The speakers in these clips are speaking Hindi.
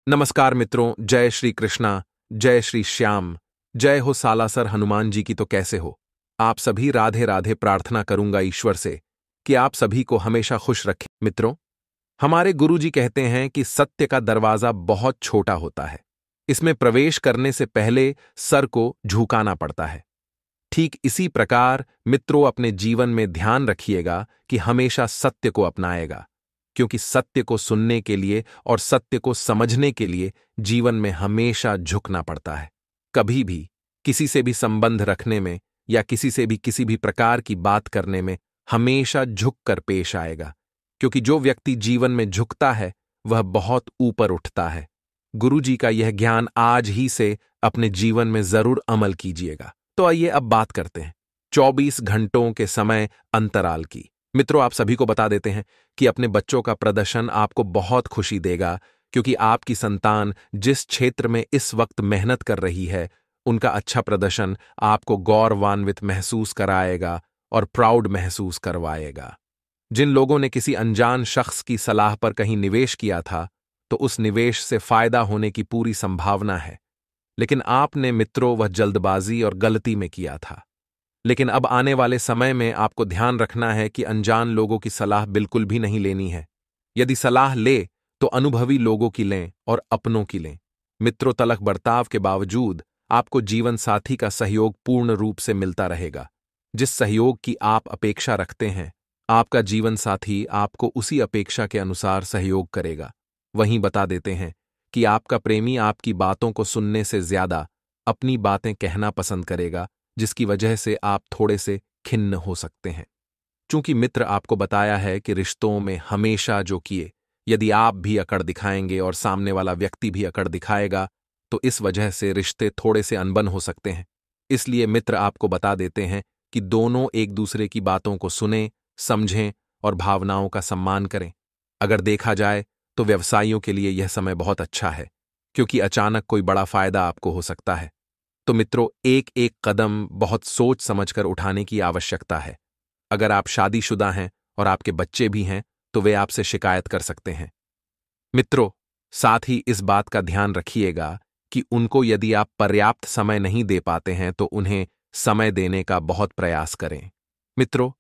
नमस्कार मित्रों, जय श्री कृष्णा, जय श्री श्याम, जय हो सालासर हनुमान जी की। तो कैसे हो आप सभी? राधे राधे। प्रार्थना करूंगा ईश्वर से कि आप सभी को हमेशा खुश रखे। मित्रों, हमारे गुरुजी कहते हैं कि सत्य का दरवाजा बहुत छोटा होता है, इसमें प्रवेश करने से पहले सर को झुकाना पड़ता है। ठीक इसी प्रकार मित्रों, अपने जीवन में ध्यान रखिएगा कि हमेशा सत्य को अपनाएगा, क्योंकि सत्य को सुनने के लिए और सत्य को समझने के लिए जीवन में हमेशा झुकना पड़ता है। कभी भी किसी से भी संबंध रखने में या किसी से भी किसी भी प्रकार की बात करने में हमेशा झुककर पेश आएगा, क्योंकि जो व्यक्ति जीवन में झुकता है वह बहुत ऊपर उठता है। गुरुजी का यह ज्ञान आज ही से अपने जीवन में जरूर अमल कीजिएगा। तो आइए अब बात करते हैं 24 घंटों के समय अंतराल की। मित्रों, आप सभी को बता देते हैं कि अपने बच्चों का प्रदर्शन आपको बहुत खुशी देगा, क्योंकि आपकी संतान जिस क्षेत्र में इस वक्त मेहनत कर रही है, उनका अच्छा प्रदर्शन आपको गौरवान्वित महसूस कराएगा और प्राउड महसूस करवाएगा। जिन लोगों ने किसी अनजान शख्स की सलाह पर कहीं निवेश किया था, तो उस निवेश से फायदा होने की पूरी संभावना है, लेकिन आपने मित्रों वह जल्दबाजी और गलती में किया था। लेकिन अब आने वाले समय में आपको ध्यान रखना है कि अनजान लोगों की सलाह बिल्कुल भी नहीं लेनी है। यदि सलाह ले तो अनुभवी लोगों की लें और अपनों की लें। मित्रों, तलख बर्ताव के बावजूद आपको जीवन साथी का सहयोग पूर्ण रूप से मिलता रहेगा। जिस सहयोग की आप अपेक्षा रखते हैं, आपका जीवन साथी आपको उसी अपेक्षा के अनुसार सहयोग करेगा। वहीं बता देते हैं कि आपका प्रेमी आपकी बातों को सुनने से ज्यादा अपनी बातें कहना पसंद करेगा, जिसकी वजह से आप थोड़े से खिन्न हो सकते हैं। चूंकि मित्र आपको बताया है कि रिश्तों में हमेशा जो किए, यदि आप भी अकड़ दिखाएंगे और सामने वाला व्यक्ति भी अकड़ दिखाएगा, तो इस वजह से रिश्ते थोड़े से अनबन हो सकते हैं। इसलिए मित्र आपको बता देते हैं कि दोनों एक दूसरे की बातों को सुनें, समझें और भावनाओं का सम्मान करें। अगर देखा जाए तो व्यवसायियों के लिए यह समय बहुत अच्छा है, क्योंकि अचानक कोई बड़ा फायदा आपको हो सकता है। तो मित्रों, एक एक कदम बहुत सोच समझकर उठाने की आवश्यकता है। अगर आप शादीशुदा हैं और आपके बच्चे भी हैं, तो वे आपसे शिकायत कर सकते हैं। मित्रों, साथ ही इस बात का ध्यान रखिएगा कि उनको यदि आप पर्याप्त समय नहीं दे पाते हैं, तो उन्हें समय देने का बहुत प्रयास करें। मित्रों,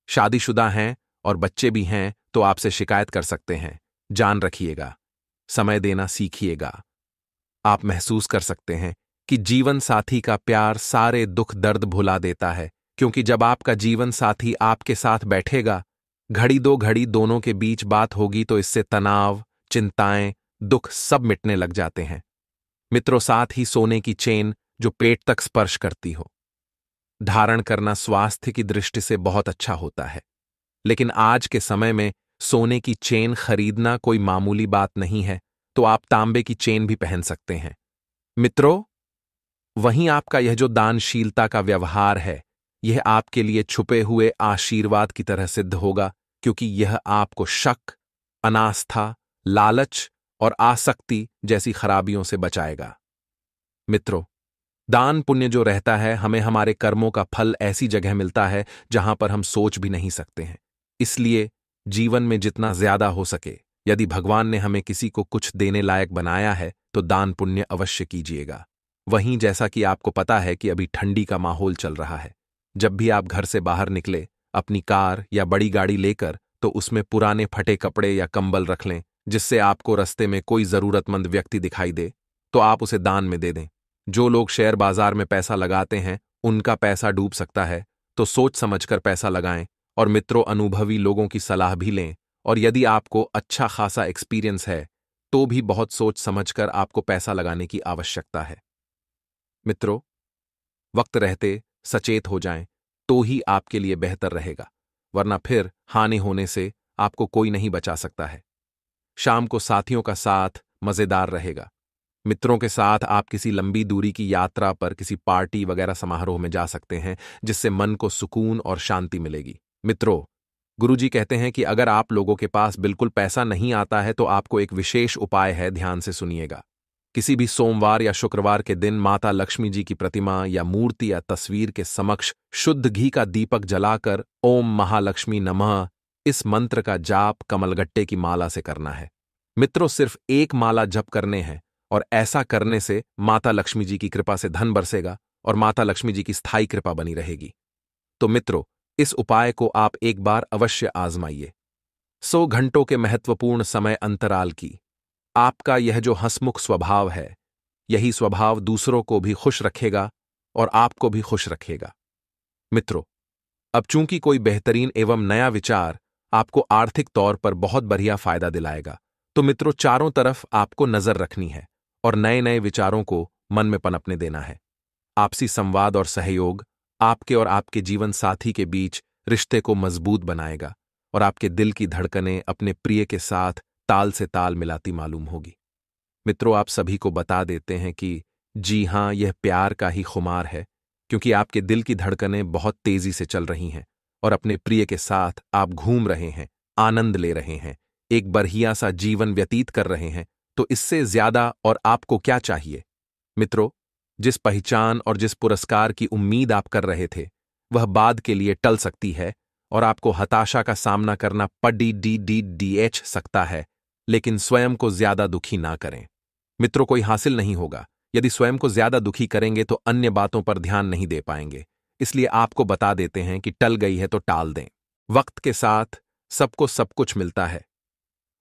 शादीशुदा हैं और बच्चे भी हैं तो आपसे शिकायत कर सकते हैं। जान रखिएगा, समय देना सीखिएगा। आप महसूस कर सकते हैं कि जीवन साथी का प्यार सारे दुख दर्द भुला देता है, क्योंकि जब आपका जीवन साथी आपके साथ बैठेगा, घड़ी दो घड़ी दोनों के बीच बात होगी, तो इससे तनाव, चिंताएं, दुख सब मिटने लग जाते हैं। मित्रों, साथ ही सोने की चेन जो पेट तक स्पर्श करती हो, धारण करना स्वास्थ्य की दृष्टि से बहुत अच्छा होता है। लेकिन आज के समय में सोने की चेन खरीदना कोई मामूली बात नहीं है, तो आप तांबे की चेन भी पहन सकते हैं। मित्रों, वहीं आपका यह जो दानशीलता का व्यवहार है, यह आपके लिए छुपे हुए आशीर्वाद की तरह सिद्ध होगा, क्योंकि यह आपको शक, अनास्था, लालच और आसक्ति जैसी खराबियों से बचाएगा। मित्रों, दान पुण्य जो रहता है, हमें हमारे कर्मों का फल ऐसी जगह मिलता है जहां पर हम सोच भी नहीं सकते हैं। इसलिए जीवन में जितना ज्यादा हो सके, यदि भगवान ने हमें किसी को कुछ देने लायक बनाया है, तो दान पुण्य अवश्य कीजिएगा। वहीं जैसा कि आपको पता है कि अभी ठंडी का माहौल चल रहा है, जब भी आप घर से बाहर निकले अपनी कार या बड़ी गाड़ी लेकर, तो उसमें पुराने फटे कपड़े या कंबल रख लें, जिससे आपको रास्ते में कोई जरूरतमंद व्यक्ति दिखाई दे तो आप उसे दान में दे दें। जो लोग शेयर बाजार में पैसा लगाते हैं, उनका पैसा डूब सकता है, तो सोच समझकर पैसा लगाएं। और मित्रों, अनुभवी लोगों की सलाह भी लें, और यदि आपको अच्छा खासा एक्सपीरियंस है, तो भी बहुत सोच समझकर आपको पैसा लगाने की आवश्यकता है। मित्रों, वक्त रहते सचेत हो जाएं, तो ही आपके लिए बेहतर रहेगा, वरना फिर हानि होने से आपको कोई नहीं बचा सकता है। शाम को साथियों का साथ मजेदार रहेगा। मित्रों के साथ आप किसी लंबी दूरी की यात्रा पर किसी पार्टी वगैरह समारोह में जा सकते हैं, जिससे मन को सुकून और शांति मिलेगी। मित्रों, गुरुजी कहते हैं कि अगर आप लोगों के पास बिल्कुल पैसा नहीं आता है, तो आपको एक विशेष उपाय है, ध्यान से सुनिएगा। किसी भी सोमवार या शुक्रवार के दिन माता लक्ष्मी जी की प्रतिमा या मूर्ति या तस्वीर के समक्ष शुद्ध घी का दीपक जलाकर ओम महालक्ष्मी नमः इस मंत्र का जाप कमलगट्टे की माला से करना है। मित्रों, सिर्फ एक माला जप करने हैं और ऐसा करने से माता लक्ष्मी जी की कृपा से धन बरसेगा और माता लक्ष्मी जी की स्थायी कृपा बनी रहेगी। तो मित्रों, इस उपाय को आप एक बार अवश्य आजमाइए। 100 घंटों के महत्वपूर्ण समय अंतराल की आपका यह जो हंसमुख स्वभाव है, यही स्वभाव दूसरों को भी खुश रखेगा और आपको भी खुश रखेगा। मित्रों, अब चूंकि कोई बेहतरीन एवं नया विचार आपको आर्थिक तौर पर बहुत बढ़िया फायदा दिलाएगा, तो मित्रों चारों तरफ आपको नजर रखनी है और नए नए विचारों को मन में पनपने देना है। आपसी संवाद और सहयोग आपके और आपके जीवन साथी के बीच रिश्ते को मजबूत बनाएगा और आपके दिल की धड़कनें अपने प्रिय के साथ ताल से ताल मिलाती मालूम होगी। मित्रों, आप सभी को बता देते हैं कि जी हां, यह प्यार का ही खुमार है, क्योंकि आपके दिल की धड़कनें बहुत तेजी से चल रही हैं और अपने प्रिय के साथ आप घूम रहे हैं, आनंद ले रहे हैं, एक बढ़िया सा जीवन व्यतीत कर रहे हैं। तो इससे ज्यादा और आपको क्या चाहिए? मित्रों, जिस पहचान और जिस पुरस्कार की उम्मीद आप कर रहे थे, वह बाद के लिए टल सकती है और आपको हताशा का सामना करना पड़ सकता है, लेकिन स्वयं को ज्यादा दुखी ना करें। मित्रों, कोई हासिल नहीं होगा। यदि स्वयं को ज्यादा दुखी करेंगे तो अन्य बातों पर ध्यान नहीं दे पाएंगे। इसलिए आपको बता देते हैं कि टल गई है तो टाल दें। वक्त के साथ सबको सब कुछ मिलता है।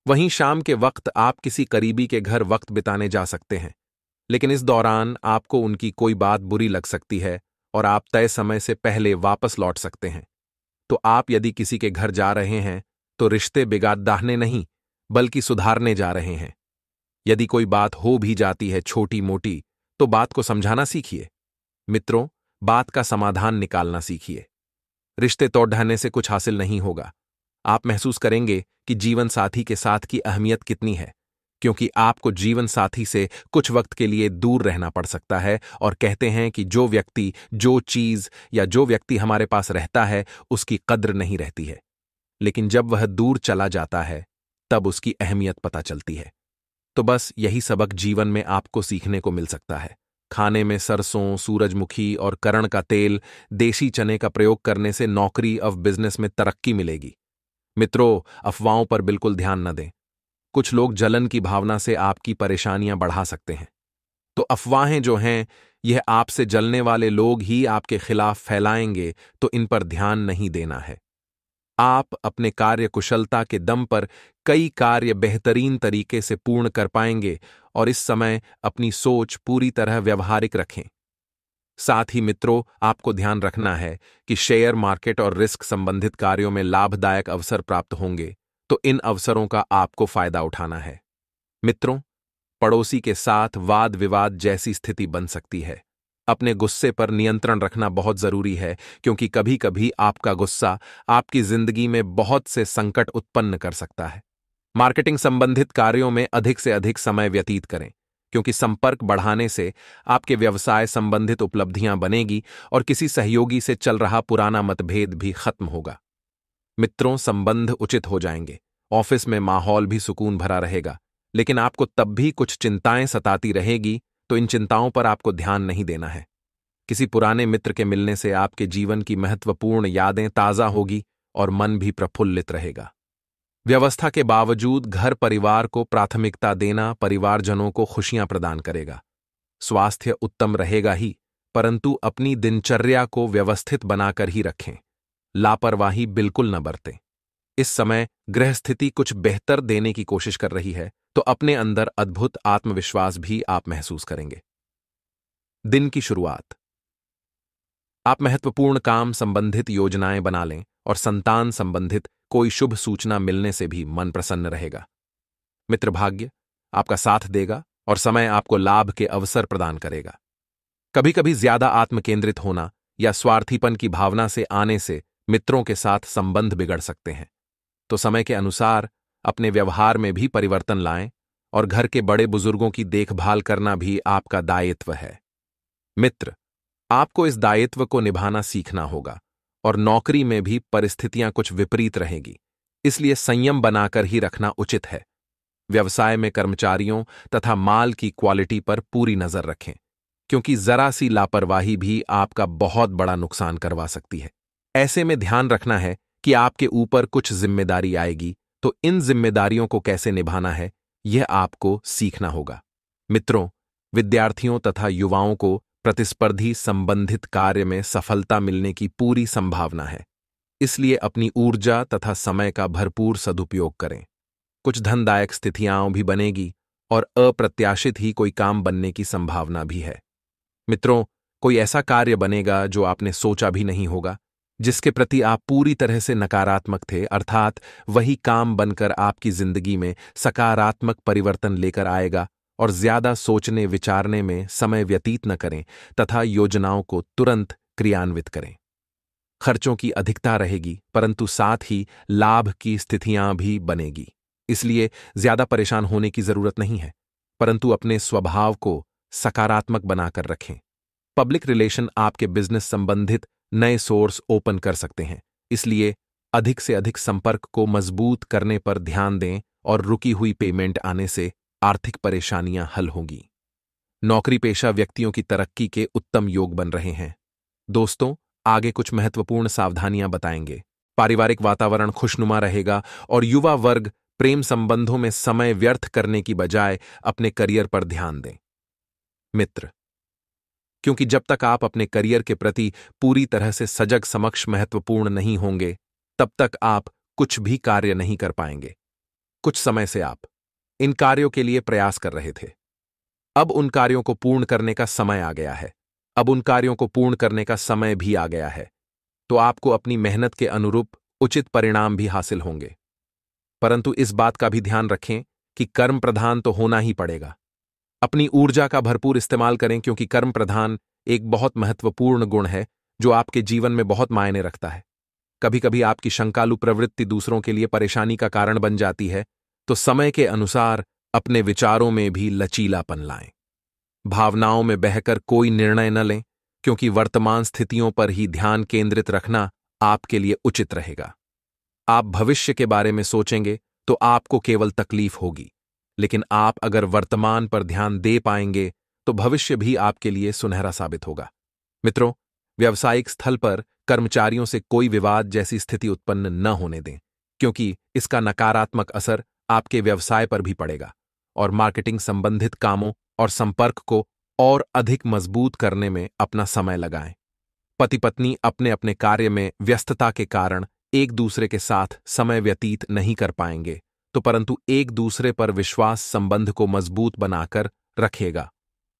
वहीं शाम के वक्त आप किसी करीबी के घर वक्त बिताने जा सकते हैं, लेकिन इस दौरान आपको उनकी कोई बात बुरी लग सकती है और आप तय समय से पहले वापस लौट सकते हैं। तो आप यदि किसी के घर जा रहे हैं तो रिश्ते बिगाड़ने नहीं, बल्कि सुधारने जा रहे हैं। यदि कोई बात हो भी जाती है छोटी मोटी, तो बात को समझाना सीखिए। मित्रों, बात का समाधान निकालना सीखिए। रिश्ते तोड़ ढाने से कुछ हासिल नहीं होगा। आप महसूस करेंगे कि जीवन साथी के साथ की अहमियत कितनी है, क्योंकि आपको जीवन साथी से कुछ वक्त के लिए दूर रहना पड़ सकता है। और कहते हैं कि जो व्यक्ति, जो चीज या जो व्यक्ति हमारे पास रहता है, उसकी कद्र नहीं रहती है, लेकिन जब वह दूर चला जाता है तब उसकी अहमियत पता चलती है। तो बस यही सबक जीवन में आपको सीखने को मिल सकता है। खाने में सरसों, सूरजमुखी और करण का तेल, देशी चने का प्रयोग करने से नौकरी और बिजनेस में तरक्की मिलेगी। मित्रों, अफवाहों पर बिल्कुल ध्यान न दें। कुछ लोग जलन की भावना से आपकी परेशानियां बढ़ा सकते हैं। तो अफवाहें जो हैं, यह आपसे जलने वाले लोग ही आपके खिलाफ फैलाएंगे, तो इन पर ध्यान नहीं देना है। आप अपने कार्य कुशलता के दम पर कई कार्य बेहतरीन तरीके से पूर्ण कर पाएंगे और इस समय अपनी सोच पूरी तरह व्यवहारिक रखें। साथ ही मित्रों, आपको ध्यान रखना है कि शेयर मार्केट और रिस्क संबंधित कार्यों में लाभदायक अवसर प्राप्त होंगे, तो इन अवसरों का आपको फायदा उठाना है। मित्रों, पड़ोसी के साथ वाद विवाद जैसी स्थिति बन सकती है। अपने गुस्से पर नियंत्रण रखना बहुत जरूरी है, क्योंकि कभी कभी आपका गुस्सा आपकी जिंदगी में बहुत से संकट उत्पन्न कर सकता है। मार्केटिंग संबंधित कार्यों में अधिक से अधिक समय व्यतीत करें, क्योंकि संपर्क बढ़ाने से आपके व्यवसाय संबंधित उपलब्धियां बनेगी और किसी सहयोगी से चल रहा पुराना मतभेद भी खत्म होगा। मित्रों, संबंध उचित हो जाएंगे, ऑफिस में माहौल भी सुकून भरा रहेगा, लेकिन आपको तब भी कुछ चिंताएं सताती रहेगी, तो इन चिंताओं पर आपको ध्यान नहीं देना है। किसी पुराने मित्र के मिलने से आपके जीवन की महत्वपूर्ण यादें ताजा होगी और मन भी प्रफुल्लित रहेगा। व्यवस्था के बावजूद घर परिवार को प्राथमिकता देना परिवारजनों को खुशियां प्रदान करेगा। स्वास्थ्य उत्तम रहेगा ही, परंतु अपनी दिनचर्या को व्यवस्थित बनाकर ही रखें। लापरवाही बिल्कुल न बरतें। इस समय ग्रह स्थिति कुछ बेहतर देने की कोशिश कर रही है, तो अपने अंदर अद्भुत आत्मविश्वास भी आप महसूस करेंगे। दिन की शुरुआत, आप महत्वपूर्ण काम संबंधित योजनाएं बना लें और संतान संबंधित कोई शुभ सूचना मिलने से भी मन प्रसन्न रहेगा। मित्र भाग्य आपका साथ देगा और समय आपको लाभ के अवसर प्रदान करेगा। कभी कभी ज्यादा आत्मकेंद्रित होना या स्वार्थीपन की भावना से आने से मित्रों के साथ संबंध बिगड़ सकते हैं। तो समय के अनुसार अपने व्यवहार में भी परिवर्तन लाएं और घर के बड़े बुजुर्गों की देखभाल करना भी आपका दायित्व है। मित्र, आपको इस दायित्व को निभाना सीखना होगा और नौकरी में भी परिस्थितियां कुछ विपरीत रहेगी, इसलिए संयम बनाकर ही रखना उचित है। व्यवसाय में कर्मचारियों तथा माल की क्वालिटी पर पूरी नजर रखें, क्योंकि जरा सी लापरवाही भी आपका बहुत बड़ा नुकसान करवा सकती है। ऐसे में ध्यान रखना है कि आपके ऊपर कुछ जिम्मेदारी आएगी, तो इन जिम्मेदारियों को कैसे निभाना है, यह आपको सीखना होगा। मित्रों, विद्यार्थियों तथा युवाओं को प्रतिस्पर्धी संबंधित कार्य में सफलता मिलने की पूरी संभावना है। इसलिए अपनी ऊर्जा तथा समय का भरपूर सदुपयोग करें। कुछ धनदायक स्थितियां भी बनेगी और अप्रत्याशित ही कोई काम बनने की संभावना भी है। मित्रों, कोई ऐसा कार्य बनेगा जो आपने सोचा भी नहीं होगा, जिसके प्रति आप पूरी तरह से नकारात्मक थे, अर्थात वही काम बनकर आपकी जिंदगी में सकारात्मक परिवर्तन लेकर आएगा। और ज्यादा सोचने विचारने में समय व्यतीत न करें तथा योजनाओं को तुरंत क्रियान्वित करें। खर्चों की अधिकता रहेगी, परंतु साथ ही लाभ की स्थितियां भी बनेगी। इसलिए ज्यादा परेशान होने की जरूरत नहीं है, परंतु अपने स्वभाव को सकारात्मक बनाकर रखें। पब्लिक रिलेशन आपके बिजनेस संबंधित नए सोर्स ओपन कर सकते हैं, इसलिए अधिक से अधिक संपर्क को मजबूत करने पर ध्यान दें और रुकी हुई पेमेंट आने से आर्थिक परेशानियां हल होंगी। नौकरी पेशा व्यक्तियों की तरक्की के उत्तम योग बन रहे हैं। दोस्तों, आगे कुछ महत्वपूर्ण सावधानियां बताएंगे। पारिवारिक वातावरण खुशनुमा रहेगा और युवा वर्ग प्रेम संबंधों में समय व्यर्थ करने की बजाय अपने करियर पर ध्यान दें। मित्र, क्योंकि जब तक आप अपने करियर के प्रति पूरी तरह से सजग समक्ष महत्वपूर्ण नहीं होंगे, तब तक आप कुछ भी कार्य नहीं कर पाएंगे। कुछ समय से आप इन कार्यों के लिए प्रयास कर रहे थे। अब उन कार्यों को पूर्ण करने का समय आ गया है। अब उन कार्यों को पूर्ण करने का समय भी आ गया है, तो आपको अपनी मेहनत के अनुरूप उचित परिणाम भी हासिल होंगे। परंतु इस बात का भी ध्यान रखें कि कर्म प्रधान तो होना ही पड़ेगा। अपनी ऊर्जा का भरपूर इस्तेमाल करें, क्योंकि कर्म प्रधान एक बहुत महत्वपूर्ण गुण है जो आपके जीवन में बहुत मायने रखता है। कभी कभी आपकी शंकालु प्रवृत्ति दूसरों के लिए परेशानी का कारण बन जाती है, तो समय के अनुसार अपने विचारों में भी लचीलापन लाएं। भावनाओं में बहकर कोई निर्णय न लें, क्योंकि वर्तमान स्थितियों पर ही ध्यान केंद्रित रखना आपके लिए उचित रहेगा। आप भविष्य के बारे में सोचेंगे तो आपको केवल तकलीफ होगी, लेकिन आप अगर वर्तमान पर ध्यान दे पाएंगे तो भविष्य भी आपके लिए सुनहरा साबित होगा। मित्रों, व्यावसायिक स्थल पर कर्मचारियों से कोई विवाद जैसी स्थिति उत्पन्न न होने दें, क्योंकि इसका नकारात्मक असर आपके व्यवसाय पर भी पड़ेगा। और मार्केटिंग संबंधित कामों और संपर्क को और अधिक मजबूत करने में अपना समय लगाएं। पति पत्नी अपने अपने कार्य में व्यस्तता के कारण एक दूसरे के साथ समय व्यतीत नहीं कर पाएंगे, तो परंतु एक दूसरे पर विश्वास संबंध को मजबूत बनाकर रखेगा।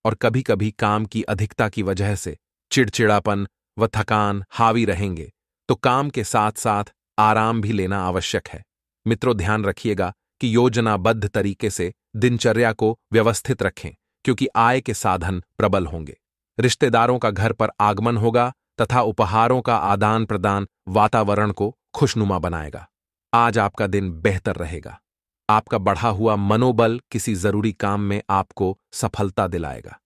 और कभी कभी काम की अधिकता की वजह से चिड़चिड़ापन व थकान हावी रहेंगे, तो काम के साथ साथ आराम भी लेना आवश्यक है। मित्रों, ध्यान रखिएगा कि योजनाबद्ध तरीके से दिनचर्या को व्यवस्थित रखें, क्योंकि आय के साधन प्रबल होंगे। रिश्तेदारों का घर पर आगमन होगा तथा उपहारों का आदान प्रदान वातावरण को खुशनुमा बनाएगा। आज आपका दिन बेहतर रहेगा। आपका बढ़ा हुआ मनोबल किसी जरूरी काम में आपको सफलता दिलाएगा।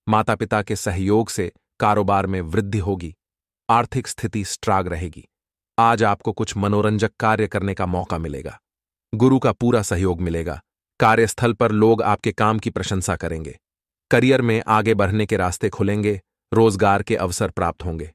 माता पिता के सहयोग से कारोबार में वृद्धि होगी। आर्थिक स्थिति स्ट्रांग रहेगी। आज आपको कुछ मनोरंजक कार्य करने का मौका मिलेगा। गुरु का पूरा सहयोग मिलेगा। कार्यस्थल पर लोग आपके काम की प्रशंसा करेंगे। करियर में आगे बढ़ने के रास्ते खुलेंगे। रोजगार के अवसर प्राप्त होंगे।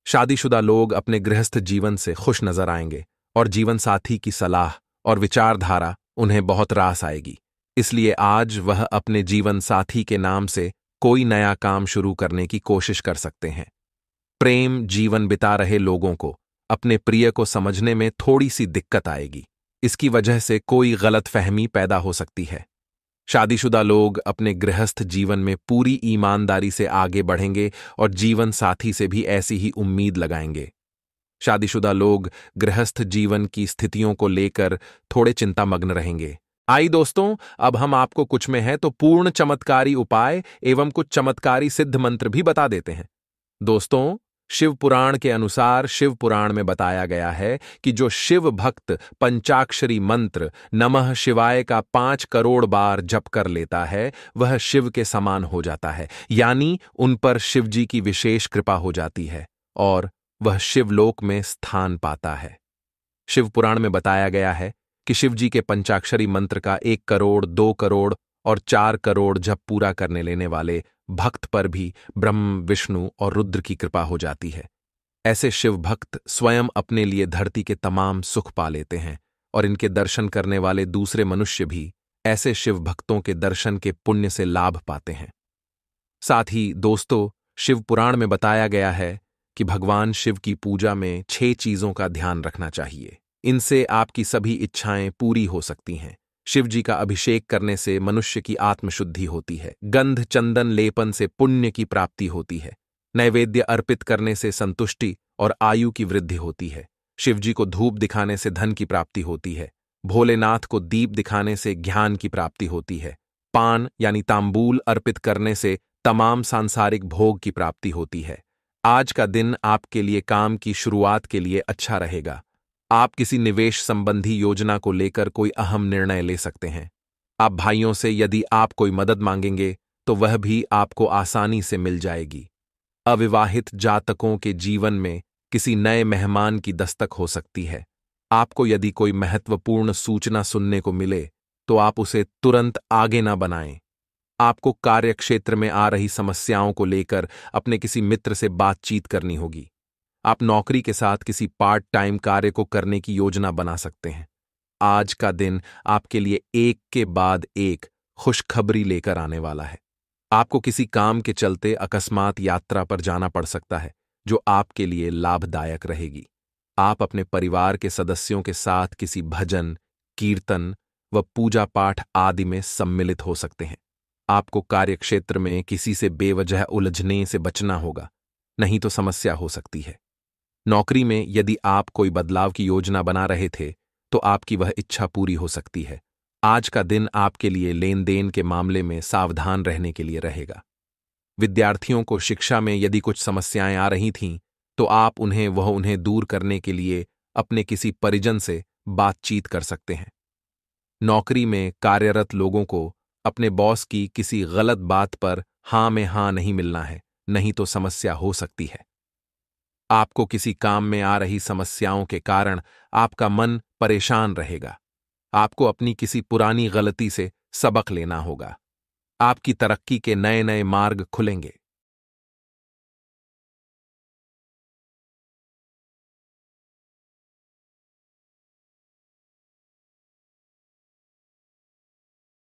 शादीशुदा लोग अपने गृहस्थ जीवन से खुश नजर आएंगे और जीवन साथी की सलाह और विचारधारा उन्हें बहुत रास आएगी। इसलिए आज वह अपने जीवन साथी के नाम से कोई नया काम शुरू करने की कोशिश कर सकते हैं। प्रेम जीवन बिता रहे लोगों को अपने प्रिय को समझने में थोड़ी सी दिक्कत आएगी। इसकी वजह से कोई गलतफहमी पैदा हो सकती है। शादीशुदा लोग अपने गृहस्थ जीवन में पूरी ईमानदारी से आगे बढ़ेंगे और जीवन साथी से भी ऐसी ही उम्मीद लगाएंगे। शादीशुदा लोग गृहस्थ जीवन की स्थितियों को लेकर थोड़े चिंतामग्न रहेंगे। आई दोस्तों, अब हम आपको कुछ में है तो पूर्ण चमत्कारी उपाय एवं कुछ चमत्कारी सिद्ध मंत्र भी बता देते हैं। दोस्तों, शिव पुराण के अनुसार शिव पुराण में बताया गया है कि जो शिव भक्त पंचाक्षरी मंत्र नमः शिवाय का 5 करोड़ बार जप कर लेता है, वह शिव के समान हो जाता है, यानी उन पर शिव जी की विशेष कृपा हो जाती है और वह शिवलोक में स्थान पाता है। शिव पुराण में बताया गया है कि शिव जी के पंचाक्षरी मंत्र का 1 करोड़, 2 करोड़ और 4 करोड़ जप पूरा करने लेने वाले भक्त पर भी ब्रह्म, विष्णु और रुद्र की कृपा हो जाती है। ऐसे शिव भक्त स्वयं अपने लिए धरती के तमाम सुख पा लेते हैं और इनके दर्शन करने वाले दूसरे मनुष्य भी ऐसे शिव भक्तों के दर्शन के पुण्य से लाभ पाते हैं। साथ ही दोस्तों, शिव पुराण में बताया गया है कि भगवान शिव की पूजा में 6 चीजों का ध्यान रखना चाहिए। इनसे आपकी सभी इच्छाएं पूरी हो सकती हैं। शिव जी का अभिषेक करने से मनुष्य की आत्मशुद्धि होती है। गंध चंदन लेपन से पुण्य की प्राप्ति होती है। नैवेद्य अर्पित करने से संतुष्टि और आयु की वृद्धि होती है। शिव जी को धूप दिखाने से धन की प्राप्ति होती है। भोलेनाथ को दीप दिखाने से ज्ञान की प्राप्ति होती है। पान यानी तांबूल अर्पित करने से तमाम सांसारिक भोग की प्राप्ति होती है। आज का दिन आपके लिए काम की शुरुआत के लिए अच्छा रहेगा। आप किसी निवेश संबंधी योजना को लेकर कोई अहम निर्णय ले सकते हैं। आप भाइयों से यदि आप कोई मदद मांगेंगे तो वह भी आपको आसानी से मिल जाएगी। अविवाहित जातकों के जीवन में किसी नए मेहमान की दस्तक हो सकती है। आपको यदि कोई महत्वपूर्ण सूचना सुनने को मिले तो आप उसे तुरंत आगे न बनाएं। आपको कार्यक्षेत्र में आ रही समस्याओं को लेकर अपने किसी मित्र से बातचीत करनी होगी। आप नौकरी के साथ किसी पार्ट टाइम कार्य को करने की योजना बना सकते हैं। आज का दिन आपके लिए एक के बाद एक खुशखबरी लेकर आने वाला है। आपको किसी काम के चलते अकस्मात यात्रा पर जाना पड़ सकता है, जो आपके लिए लाभदायक रहेगी। आप अपने परिवार के सदस्यों के साथ किसी भजन, कीर्तन व पूजा पाठ आदि में सम्मिलित हो सकते हैं। आपको कार्यक्षेत्र में किसी से बेवजह उलझने से बचना होगा, नहीं तो समस्या हो सकती है। नौकरी में यदि आप कोई बदलाव की योजना बना रहे थे तो आपकी वह इच्छा पूरी हो सकती है। आज का दिन आपके लिए लेन देन के मामले में सावधान रहने के लिए रहेगा। विद्यार्थियों को शिक्षा में यदि कुछ समस्याएं आ रही थीं तो आप उन्हें दूर करने के लिए अपने किसी परिजन से बातचीत कर सकते हैं। नौकरी में कार्यरत लोगों को अपने बॉस की किसी गलत बात पर हां में हां नहीं मिलना है, नहीं तो समस्या हो सकती है। आपको किसी काम में आ रही समस्याओं के कारण आपका मन परेशान रहेगा। आपको अपनी किसी पुरानी गलती से सबक लेना होगा। आपकी तरक्की के नए नए मार्ग खुलेंगे।